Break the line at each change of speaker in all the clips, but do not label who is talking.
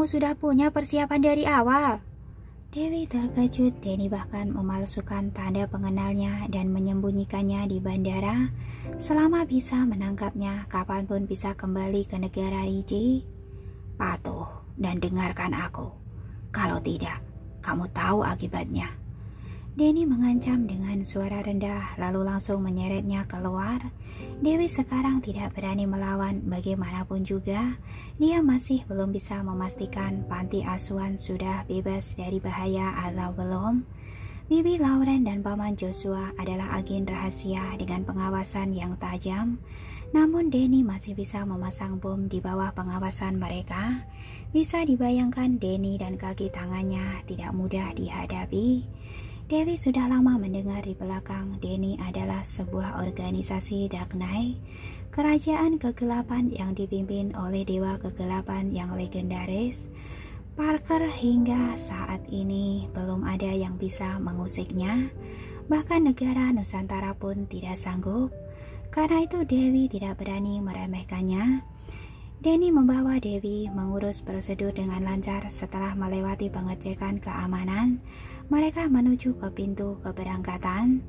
sudah punya persiapan dari awal. Dewi terkejut. Denny bahkan memalsukan tanda pengenalnya dan menyembunyikannya di bandara selama bisa menangkapnya kapanpun bisa kembali ke negara Riji. Patuh dan dengarkan aku. Kalau tidak, kamu tahu akibatnya. Denny mengancam dengan suara rendah lalu langsung menyeretnya keluar. Dewi sekarang tidak berani melawan. Bagaimanapun juga, dia masih belum bisa memastikan panti asuhan sudah bebas dari bahaya atau belum. Bibi Lauren dan Paman Joshua adalah agen rahasia dengan pengawasan yang tajam. Namun Denny masih bisa memasang bom di bawah pengawasan mereka. Bisa dibayangkan Denny dan kaki tangannya tidak mudah dihadapi. Dewi sudah lama mendengar di belakang Denny adalah sebuah organisasi Dark Knight, kerajaan kegelapan yang dipimpin oleh dewa kegelapan yang legendaris. Parker hingga saat ini belum ada yang bisa mengusiknya, bahkan negara Nusantara pun tidak sanggup. Karena itu Dewi tidak berani meremehkannya. Denny membawa Dewi mengurus prosedur dengan lancar. Setelah melewati pengecekan keamanan, mereka menuju ke pintu keberangkatan.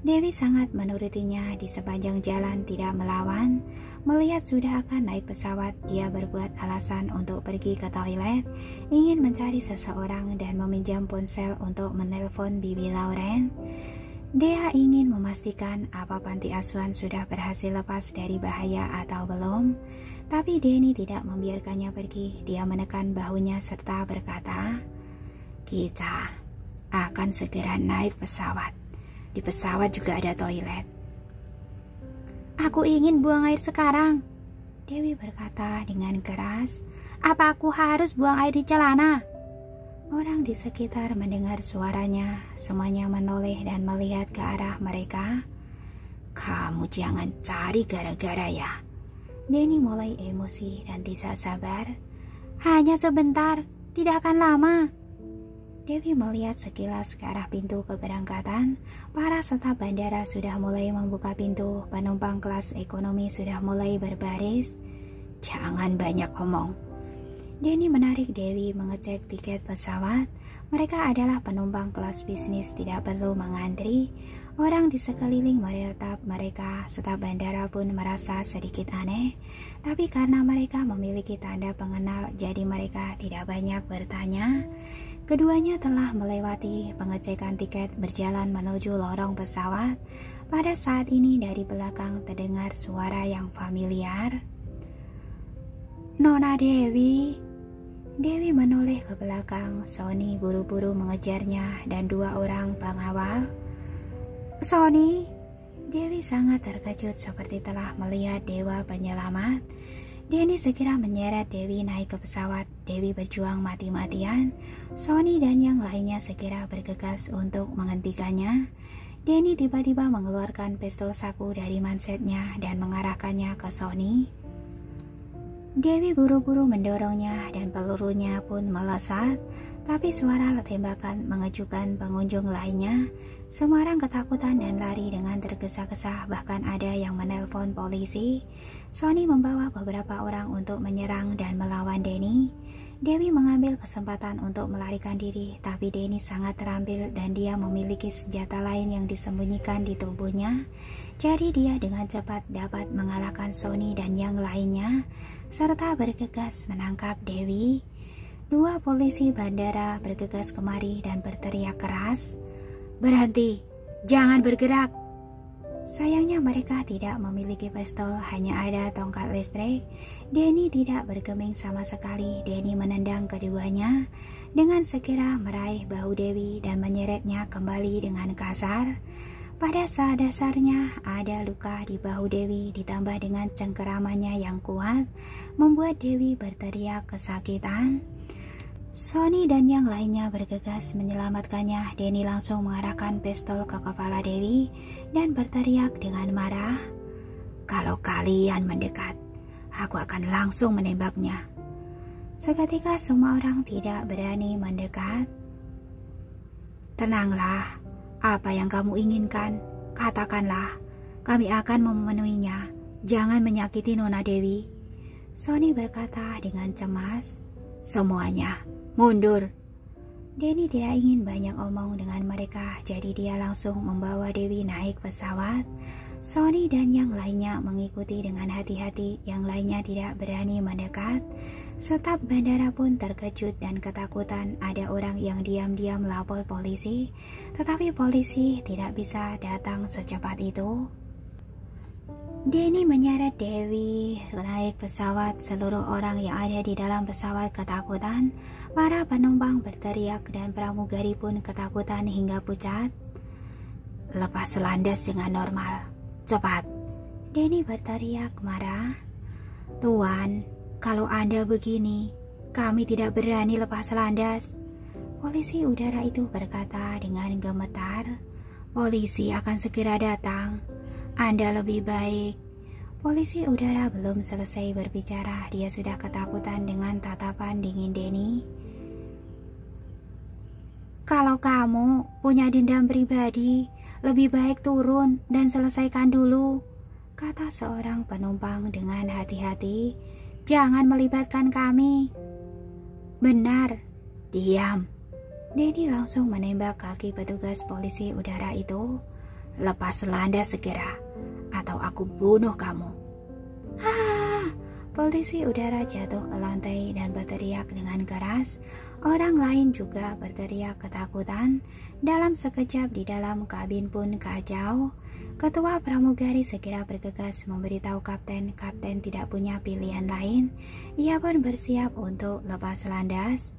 Dewi sangat menurutinya di sepanjang jalan, tidak melawan. Melihat sudah akan naik pesawat, dia berbuat alasan untuk pergi ke toilet, ingin mencari seseorang dan meminjam ponsel untuk menelpon Bibi Lauren. Dia ingin memastikan apa panti asuhan sudah berhasil lepas dari bahaya atau belum. Tapi Denny tidak membiarkannya pergi. Dia menekan bahunya serta berkata, "Kita akan segera naik pesawat. Di pesawat juga ada toilet." "Aku ingin buang air sekarang," Dewi berkata dengan keras. "Apa aku harus buang air di celana?" Orang di sekitar mendengar suaranya. Semuanya menoleh dan melihat ke arah mereka. "Kamu jangan cari gara-gara ya." Denny mulai emosi dan tidak sabar. "Hanya sebentar, tidak akan lama." Dewi melihat sekilas ke arah pintu keberangkatan. Para staf bandara sudah mulai membuka pintu. Penumpang kelas ekonomi sudah mulai berbaris. "Jangan banyak omong." Denny menarik Dewi mengecek tiket pesawat. Mereka adalah penumpang kelas bisnis, tidak perlu mengantri. Orang di sekeliling meretap mereka. Staf bandara pun merasa sedikit aneh. Tapi karena mereka memiliki tanda pengenal, jadi mereka tidak banyak bertanya. Keduanya telah melewati pengecekan tiket, berjalan menuju lorong pesawat. Pada saat ini dari belakang terdengar suara yang familiar. "Nona Dewi." Dewi menoleh ke belakang. Sony buru-buru mengejarnya dan dua orang pengawal. "Sony." Dewi sangat terkejut seperti telah melihat dewa penyelamat. Denny segera menyeret Dewi naik ke pesawat. Dewi berjuang mati-matian. Sony dan yang lainnya segera bergegas untuk menghentikannya. Denny tiba-tiba mengeluarkan pistol saku dari mansetnya dan mengarahkannya ke Sony. Dewi buru-buru mendorongnya dan pelurunya pun melesat. Tapi suara tembakan mengejutkan pengunjung lainnya. Semua orang ketakutan dan lari dengan tergesa-gesa, bahkan ada yang menelpon polisi. Sony membawa beberapa orang untuk menyerang dan melawan Denny. Dewi mengambil kesempatan untuk melarikan diri, tapi Denny sangat terampil dan dia memiliki senjata lain yang disembunyikan di tubuhnya. Jadi dia dengan cepat dapat mengalahkan Sony dan yang lainnya, serta bergegas menangkap Dewi. Dua polisi bandara bergegas kemari dan berteriak keras, "Berhenti, jangan bergerak." Sayangnya mereka tidak memiliki pistol, hanya ada tongkat listrik. Denny tidak bergeming sama sekali. Denny menendang keduanya dengan segera meraih bahu Dewi dan menyeretnya kembali dengan kasar. Pada saat dasarnya ada luka di bahu Dewi ditambah dengan cengkeramannya yang kuat, membuat Dewi berteriak kesakitan. Sony dan yang lainnya bergegas menyelamatkannya. Denny langsung mengarahkan pistol ke kepala Dewi dan berteriak dengan marah, "Kalau kalian mendekat, aku akan langsung menembaknya." Seketika semua orang tidak berani mendekat. "Tenanglah, apa yang kamu inginkan, katakanlah. Kami akan memenuhinya. Jangan menyakiti Nona Dewi." Sony berkata dengan cemas. Semuanya, mundur. Denny tidak ingin banyak omong dengan mereka, jadi dia langsung membawa Dewi naik pesawat. Sony dan yang lainnya mengikuti dengan hati-hati, yang lainnya tidak berani mendekat. Staf bandara pun terkejut dan ketakutan. Ada orang yang diam-diam lapor polisi, tetapi polisi tidak bisa datang secepat itu. Denny menyeret Dewi naik pesawat. Seluruh orang yang ada di dalam pesawat ketakutan. Para penumpang berteriak dan pramugari pun ketakutan hingga pucat. Lepas landas dengan normal. Cepat. Denny berteriak marah. Tuan, kalau Anda begini, kami tidak berani lepas landas. Polisi udara itu berkata dengan gemetar. Polisi akan segera datang. Anda lebih baik. Polisi udara belum selesai berbicara, dia sudah ketakutan dengan tatapan dingin Denny. Kalau kamu punya dendam pribadi, lebih baik turun dan selesaikan dulu, kata seorang penumpang dengan hati-hati. Jangan melibatkan kami. Benar, diam. Denny langsung menembak kaki petugas polisi udara itu. Lepas landas segera, atau aku bunuh kamu. Polisi udara jatuh ke lantai dan berteriak dengan keras. Orang lain juga berteriak ketakutan. Dalam sekejap di dalam kabin pun kacau. Ketua pramugari segera bergegas memberitahu kapten. Kapten tidak punya pilihan lain. Ia pun bersiap untuk lepas landas.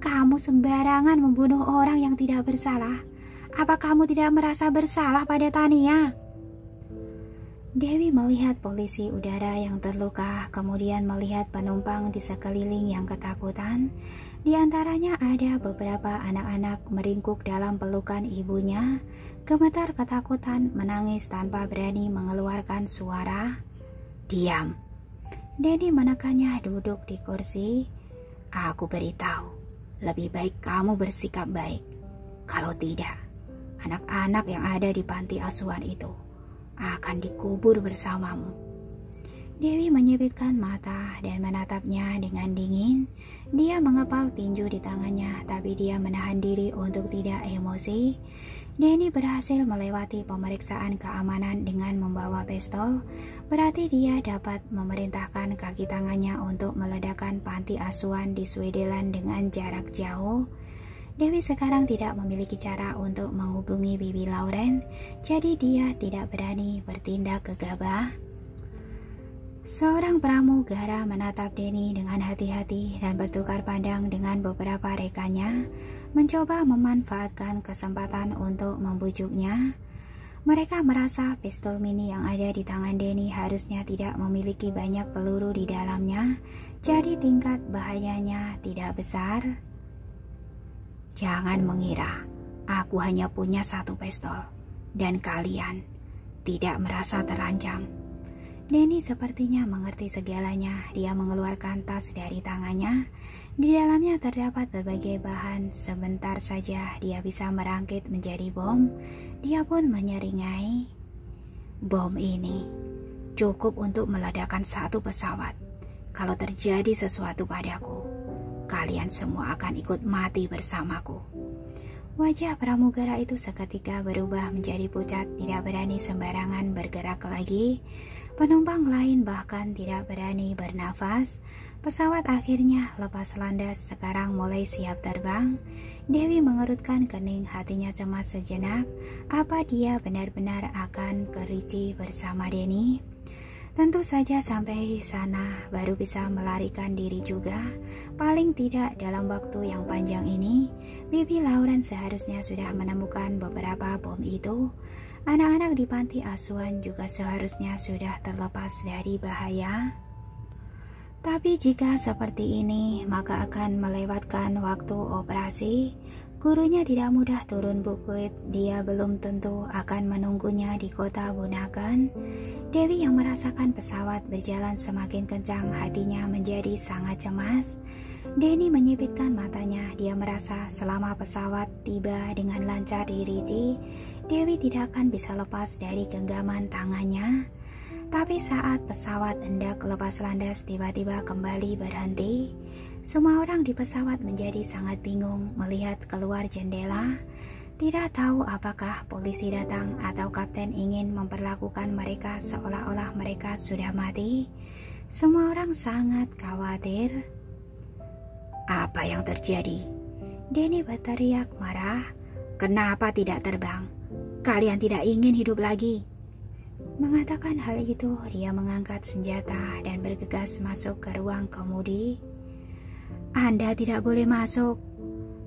Kamu sembarangan membunuh orang yang tidak bersalah. Apa kamu tidak merasa bersalah pada Tania? Dewi melihat polisi udara yang terluka, kemudian melihat penumpang di sekeliling yang ketakutan. Di antaranya ada beberapa anak-anak meringkuk dalam pelukan ibunya, gemetar ketakutan, menangis tanpa berani mengeluarkan suara. Diam. Denny menekannya duduk di kursi. Aku beritahu, lebih baik kamu bersikap baik. Kalau tidak, anak-anak yang ada di panti asuhan itu akan dikubur bersamamu. Dewi menyipitkan mata dan menatapnya dengan dingin. Dia mengepal tinju di tangannya, tapi dia menahan diri untuk tidak emosi. Denny berhasil melewati pemeriksaan keamanan dengan membawa pistol. Berarti dia dapat memerintahkan kaki tangannya untuk meledakkan panti asuhan di Switzerland dengan jarak jauh. Dewi sekarang tidak memiliki cara untuk menghubungi Bibi Lauren, jadi dia tidak berani bertindak gegabah. Seorang pramugara menatap Denny dengan hati-hati dan bertukar pandang dengan beberapa rekannya, mencoba memanfaatkan kesempatan untuk membujuknya. Mereka merasa pistol mini yang ada di tangan Denny harusnya tidak memiliki banyak peluru di dalamnya, jadi tingkat bahayanya tidak besar. Jangan mengira aku hanya punya satu pistol dan kalian tidak merasa terancam. Denny sepertinya mengerti segalanya. Dia mengeluarkan tas dari tangannya. Di dalamnya terdapat berbagai bahan. Sebentar saja dia bisa merangkit menjadi bom. Dia pun menyeringai. Bom ini cukup untuk meledakkan satu pesawat. Kalau terjadi sesuatu padaku, kalian semua akan ikut mati bersamaku. Wajah pramugara itu seketika berubah menjadi pucat, tidak berani sembarangan bergerak lagi. Penumpang lain bahkan tidak berani bernafas. Pesawat akhirnya lepas landas, sekarang mulai siap terbang. Dewi mengerutkan kening, hatinya cemas sejenak. Apa dia benar-benar akan ke Ricci bersama Denny? Tentu saja sampai sana baru bisa melarikan diri juga. Paling tidak dalam waktu yang panjang ini, Bibi Lauren seharusnya sudah menemukan beberapa bom itu. Anak-anak di panti asuhan juga seharusnya sudah terlepas dari bahaya. Tapi jika seperti ini, maka akan melewatkan waktu operasi. Gurunya tidak mudah turun bukit, dia belum tentu akan menunggunya di kota Bunaken. Dewi yang merasakan pesawat berjalan semakin kencang, hatinya menjadi sangat cemas. Denny menyipitkan matanya, dia merasa selama pesawat tiba dengan lancar di Ricci, Dewi tidak akan bisa lepas dari genggaman tangannya. Tapi saat pesawat hendak lepas landas tiba-tiba kembali berhenti. Semua orang di pesawat menjadi sangat bingung melihat keluar jendela. Tidak tahu apakah polisi datang atau kapten ingin memperlakukan mereka seolah-olah mereka sudah mati. Semua orang sangat khawatir.
Apa yang terjadi?
Denny berteriak marah.
Kenapa tidak terbang? Kalian tidak ingin hidup lagi?
Mengatakan hal itu, dia mengangkat senjata dan bergegas masuk ke ruang kemudi.
Anda tidak boleh masuk.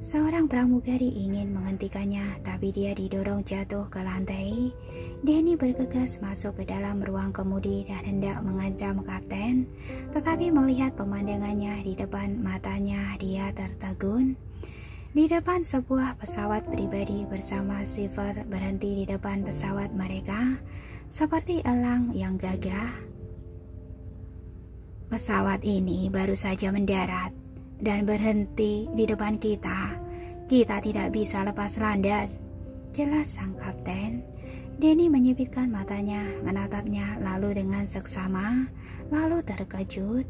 Seorang pramugari ingin menghentikannya, tapi dia didorong jatuh ke lantai. Denny bergegas masuk ke dalam ruang kemudi dan hendak mengancam kapten, tetapi melihat pemandangannya di depan matanya, dia tertegun. Di depan sebuah pesawat pribadi bersama Silver berhenti di depan pesawat mereka, seperti elang yang gagah.
Pesawat ini baru saja mendarat dan berhenti di depan kita. Kita tidak bisa lepas landas,
jelas sang kapten. Denny menyipitkan matanya, menatapnya lalu dengan seksama, lalu terkejut.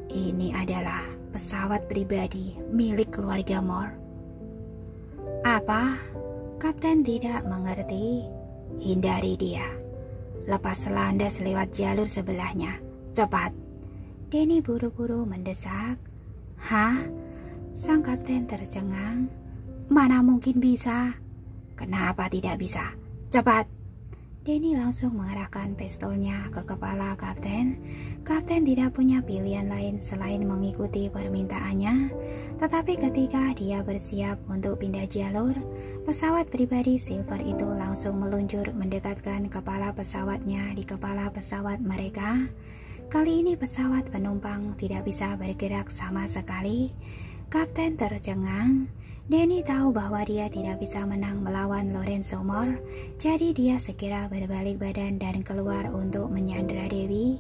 Ini adalah pesawat pribadi milik keluarga Moore.
Apa? Kapten tidak mengerti.
Hindari dia. Lepas landas lewat jalur sebelahnya. Cepat.
Denny buru-buru mendesak.
Hah?
Sang kapten tercengang.
Mana mungkin bisa? Kenapa tidak bisa? Cepat.
Denny langsung mengarahkan pistolnya ke kepala kapten. Kapten tidak punya pilihan lain selain mengikuti permintaannya. Tetapi ketika dia bersiap untuk pindah jalur, pesawat pribadi Silver itu langsung meluncur mendekatkan kepala pesawatnya di kepala pesawat mereka. Kali ini pesawat penumpang tidak bisa bergerak sama sekali. Kapten tercengang. Denny tahu bahwa dia tidak bisa menang melawan Lorenzo Moore, jadi dia segera berbalik badan dan keluar untuk menyandera Dewi.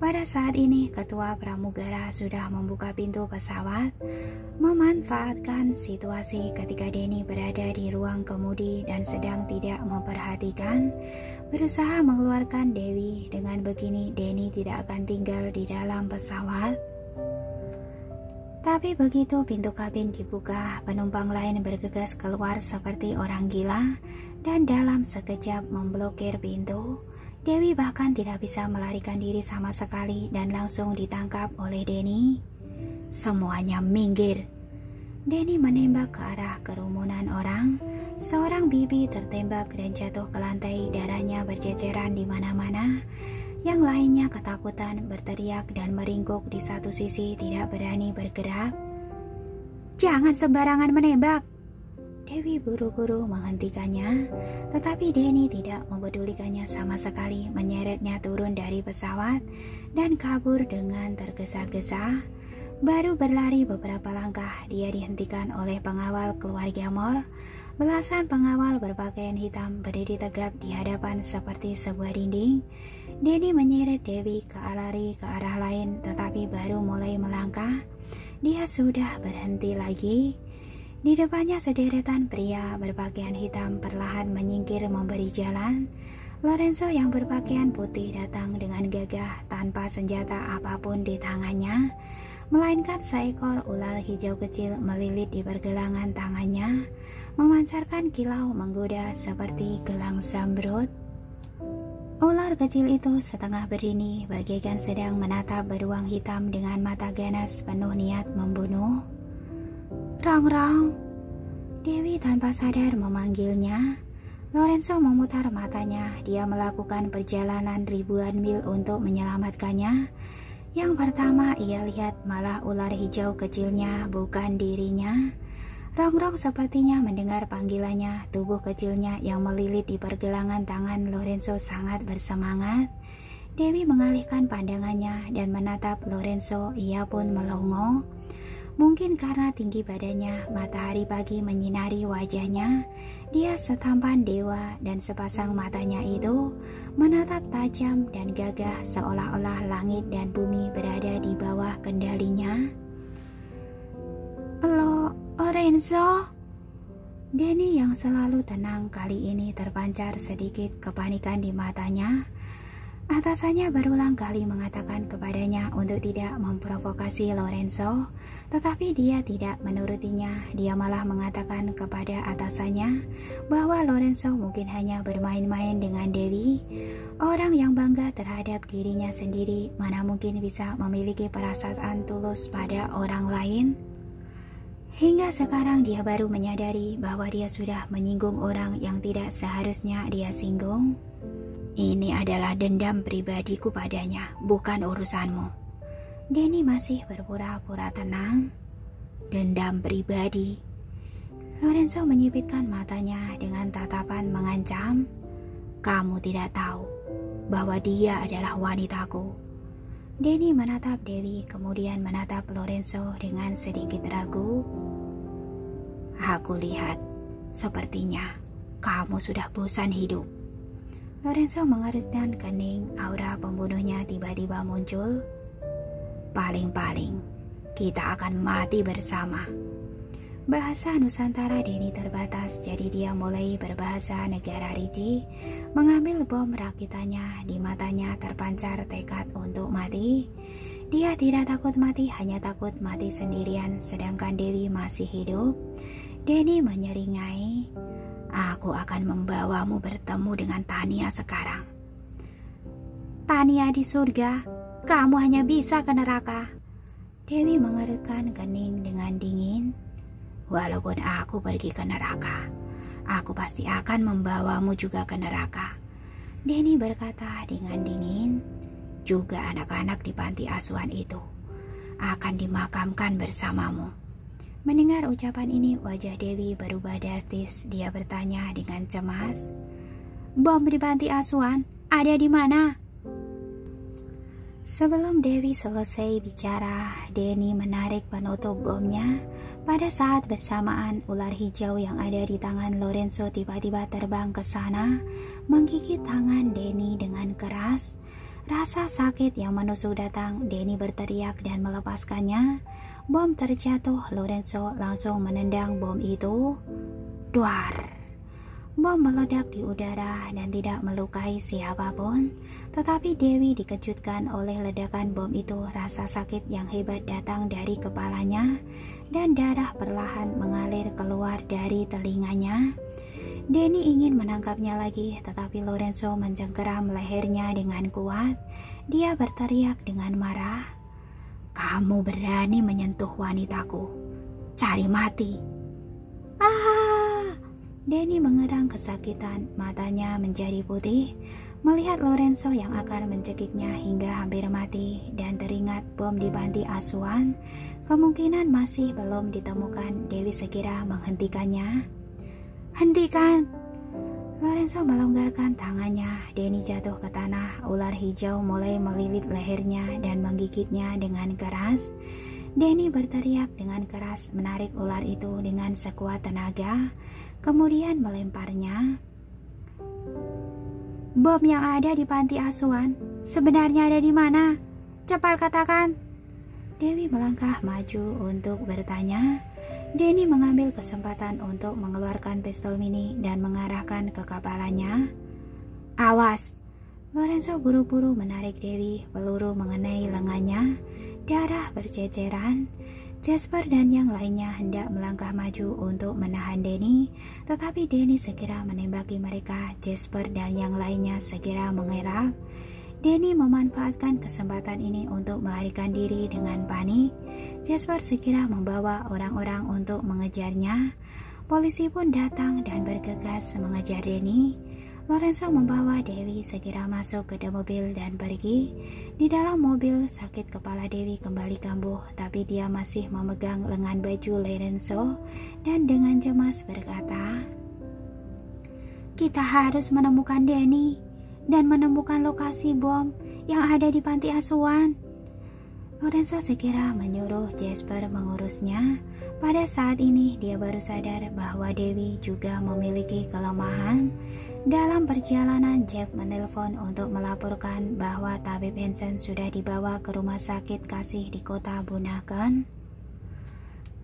Pada saat ini, ketua pramugara sudah membuka pintu pesawat, memanfaatkan situasi ketika Denny berada di ruang kemudi dan sedang tidak memperhatikan, berusaha mengeluarkan Dewi. Dengan begini, Denny tidak akan tinggal di dalam pesawat. Tapi begitu pintu kabin dibuka, penumpang lain bergegas keluar seperti orang gila dan dalam sekejap memblokir pintu. Dewi bahkan tidak bisa melarikan diri sama sekali dan langsung ditangkap oleh Denny.
Semuanya minggir.
Denny menembak ke arah kerumunan orang. Seorang bibi tertembak dan jatuh ke lantai, darahnya berceceran di mana-mana. Yang lainnya ketakutan, berteriak dan meringkuk di satu sisi, tidak berani bergerak.
Jangan sembarangan menembak.
Dewi buru-buru menghentikannya, tetapi Denny tidak mempedulikannya sama sekali, menyeretnya turun dari pesawat dan kabur dengan tergesa-gesa. Baru berlari beberapa langkah, dia dihentikan oleh pengawal keluarga Moore. Belasan pengawal berpakaian hitam berdiri tegap di hadapan seperti sebuah dinding. Denny menyeret Dewi ke arah lain, tetapi baru mulai melangkah, dia sudah berhenti lagi. Di depannya sederetan pria berpakaian hitam perlahan menyingkir memberi jalan. Lorenzo yang berpakaian putih datang dengan gagah tanpa senjata apapun di tangannya, melainkan seekor ular hijau kecil melilit di pergelangan tangannya, memancarkan kilau menggoda seperti gelang zamrud. Ular kecil itu setengah berdiri, bagaikan sedang menatap beruang hitam dengan mata ganas penuh niat membunuh. Rong-rong. Dewi tanpa sadar memanggilnya. Lorenzo memutar matanya, dia melakukan perjalanan ribuan mil untuk menyelamatkannya. Yang pertama ia lihat malah ular hijau kecilnya, bukan dirinya. Rong-rong sepertinya mendengar panggilannya. Tubuh kecilnya yang melilit di pergelangan tangan Lorenzo sangat bersemangat. Dewi mengalihkan pandangannya dan menatap Lorenzo, ia pun melongo. Mungkin karena tinggi badannya, matahari pagi menyinari wajahnya. Dia setampan dewa dan sepasang matanya itu menatap tajam dan gagah seolah-olah langit dan bumi berada di bawah kendalinya. Lorenzo? Denny yang selalu tenang kali ini terpancar sedikit kepanikan di matanya. Atasannya berulang kali mengatakan kepadanya untuk tidak memprovokasi Lorenzo, tetapi dia tidak menurutinya. Dia malah mengatakan kepada atasannya bahwa Lorenzo mungkin hanya bermain-main dengan Dewi. Orang yang bangga terhadap dirinya sendiri mana mungkin bisa memiliki perasaan tulus pada orang lain. Hingga sekarang dia baru menyadari bahwa dia sudah menyinggung orang yang tidak seharusnya dia singgung. Ini adalah dendam pribadiku padanya, bukan urusanmu. Denny masih berpura-pura tenang. Dendam pribadi. Lorenzo menyipitkan matanya dengan tatapan mengancam. Kamu tidak tahu bahwa dia adalah wanitaku. Denny menatap Dewi, kemudian menatap Lorenzo dengan sedikit ragu. Aku lihat, sepertinya kamu sudah bosan hidup. Lorenzo mengerutkan kening, aura pembunuhnya tiba-tiba muncul. Paling-paling, kita akan mati bersama. Bahasa Nusantara Denny terbatas, jadi dia mulai berbahasa negara Ricci. Mengambil bom rakitannya, di matanya terpancar tekad untuk mati. Dia tidak takut mati, hanya takut mati sendirian, sedangkan Dewi masih hidup. Denny menyeringai. Aku akan membawamu bertemu dengan Tania sekarang. Tania di surga, kamu hanya bisa ke neraka. Dewi mengerutkan kening dengan dingin. Walaupun aku pergi ke neraka, aku pasti akan membawamu juga ke neraka. Denny berkata dengan dingin. Juga anak-anak di panti asuhan itu akan dimakamkan bersamamu. Mendengar ucapan ini, wajah Dewi berubah drastis. Dia bertanya dengan cemas, bom di panti asuhan ada di mana? Sebelum Dewi selesai bicara, Denny menarik penutup bomnya. Pada saat bersamaan, ular hijau yang ada di tangan Lorenzo tiba-tiba terbang ke sana, menggigit tangan Denny dengan keras. Rasa sakit yang menusuk datang, Denny berteriak dan melepaskannya. Bom terjatuh, Lorenzo langsung menendang bom itu. Duar! Bom meledak di udara dan tidak melukai siapapun. Tetapi Dewi dikejutkan oleh ledakan bom itu. Rasa sakit yang hebat datang dari kepalanya dan darah perlahan mengalir keluar dari telinganya. Denny ingin menangkapnya lagi, tetapi Lorenzo mencengkeram lehernya dengan kuat. Dia berteriak dengan marah, kamu berani menyentuh wanitaku, cari mati. Ah! Denny mengerang kesakitan, matanya menjadi putih, melihat Lorenzo yang akan mencekiknya hingga hampir mati, dan teringat bom di panti asuhan. Kemungkinan masih belum ditemukan. Dewi segera menghentikannya. Hentikan! Lorenzo melonggarkan tangannya. Denny jatuh ke tanah. Ular hijau mulai melilit lehernya dan menggigitnya dengan keras. Denny berteriak dengan keras, menarik ular itu dengan sekuat tenaga, kemudian melemparnya. Bom yang ada di panti asuhan sebenarnya ada di mana? Cepat katakan! Dewi melangkah maju untuk bertanya. Denny mengambil kesempatan untuk mengeluarkan pistol mini dan mengarahkan ke kepalanya. Awas! Lorenzo buru-buru menarik Dewi, peluru mengenai lengannya, darah berceceran. Jasper dan yang lainnya hendak melangkah maju untuk menahan Denny, tetapi Denny segera menembaki mereka. Jasper dan yang lainnya segera mengelak. Denny memanfaatkan kesempatan ini untuk melarikan diri dengan panik. Jasper segera membawa orang-orang untuk mengejarnya. Polisi pun datang dan bergegas mengejar Denny. Lorenzo membawa Dewi segera masuk ke mobil dan pergi. Di dalam mobil, sakit kepala Dewi kembali kambuh, tapi dia masih memegang lengan baju Lorenzo dan dengan cemas berkata, kita harus menemukan Denny dan menemukan lokasi bom yang ada di panti asuhan. Lorenzo segera menyuruh Jasper mengurusnya. Pada saat ini dia baru sadar bahwa Dewi juga memiliki kelemahan. Dalam perjalanan, Jeff menelpon untuk melaporkan bahwa tabib Hansen sudah dibawa ke rumah sakit kasih di kota Bunaken.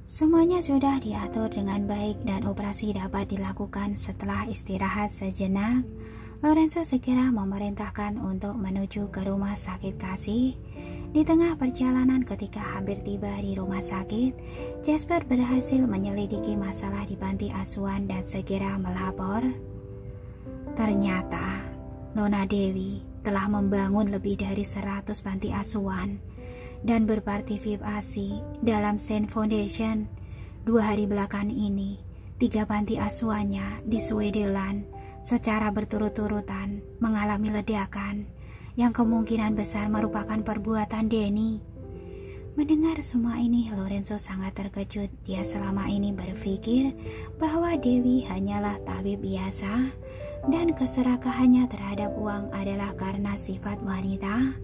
Semuanya sudah diatur dengan baik dan operasi dapat dilakukan setelah istirahat sejenak. Lorenzo segera memerintahkan untuk menuju ke rumah sakit kasih. Di tengah perjalanan ketika hampir tiba di rumah sakit, Jasper berhasil menyelidiki masalah di panti asuhan dan segera melapor. Ternyata Nona Dewi telah membangun lebih dari 100 panti asuhan dan berpartisipasi dalam Saint Foundation. 2 hari belakangan ini, 3 panti asuhannya di Switzerland secara berturut-turutan mengalami ledakan yang kemungkinan besar merupakan perbuatan Denny. Mendengar semua ini, Lorenzo sangat terkejut. Dia selama ini berpikir bahwa Dewi hanyalah tabib biasa dan keserakahannya terhadap uang adalah karena sifat wanita.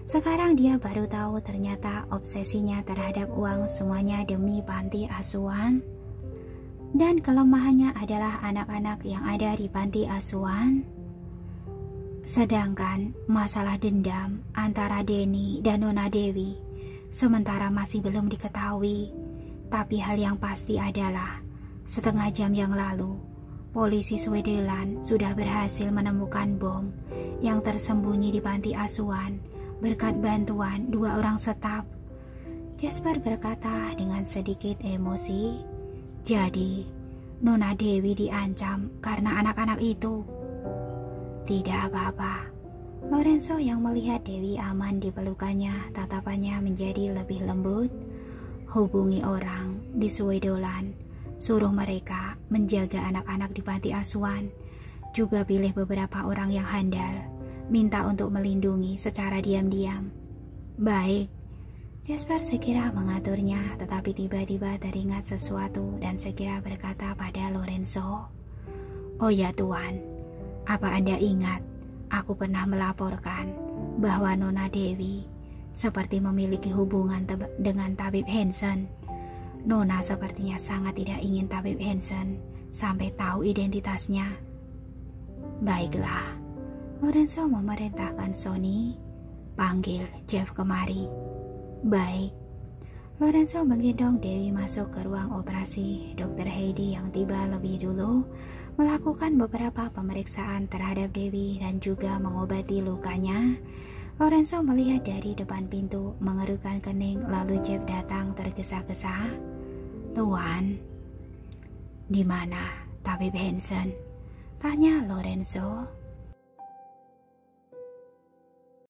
Sekarang dia baru tahu ternyata obsesinya terhadap uang semuanya demi panti asuhan. Dan kelemahannya adalah anak-anak yang ada di panti asuhan. Sedangkan masalah dendam antara Denny dan Nona Dewi sementara masih belum diketahui. Tapi hal yang pasti adalah setengah jam yang lalu, polisi Switzerland sudah berhasil menemukan bom yang tersembunyi di panti asuhan berkat bantuan 2 orang staf. Jasper berkata dengan sedikit emosi, "Jadi, Nona Dewi diancam karena anak-anak itu?" "Tidak apa-apa." Lorenzo yang melihat Dewi aman di pelukannya, tatapannya menjadi lebih lembut. "Hubungi orang di Switzerland, suruh mereka menjaga anak-anak di panti asuhan. Juga pilih beberapa orang yang handal, minta untuk melindungi secara diam-diam." "Baik." Jasper segera mengaturnya, tetapi tiba-tiba teringat sesuatu dan segera berkata pada Lorenzo, "Oh ya Tuan, apa Anda ingat aku pernah melaporkan bahwa Nona Dewi seperti memiliki hubungan dengan Tabib Hansen? Nona sepertinya sangat tidak ingin Tabib Hansen sampai tahu identitasnya." "Baiklah." Lorenzo memerintahkan Sonny, "Panggil Jeff kemari." "Baik." Lorenzo menggendong Dewi masuk ke ruang operasi. Dr. Heidi yang tiba lebih dulu melakukan beberapa pemeriksaan terhadap Dewi dan juga mengobati lukanya. Lorenzo melihat dari depan pintu, mengerutkan kening, lalu Jeff datang tergesa-gesa. "Tuan, di mana Tabib Hansen?" tanya Lorenzo.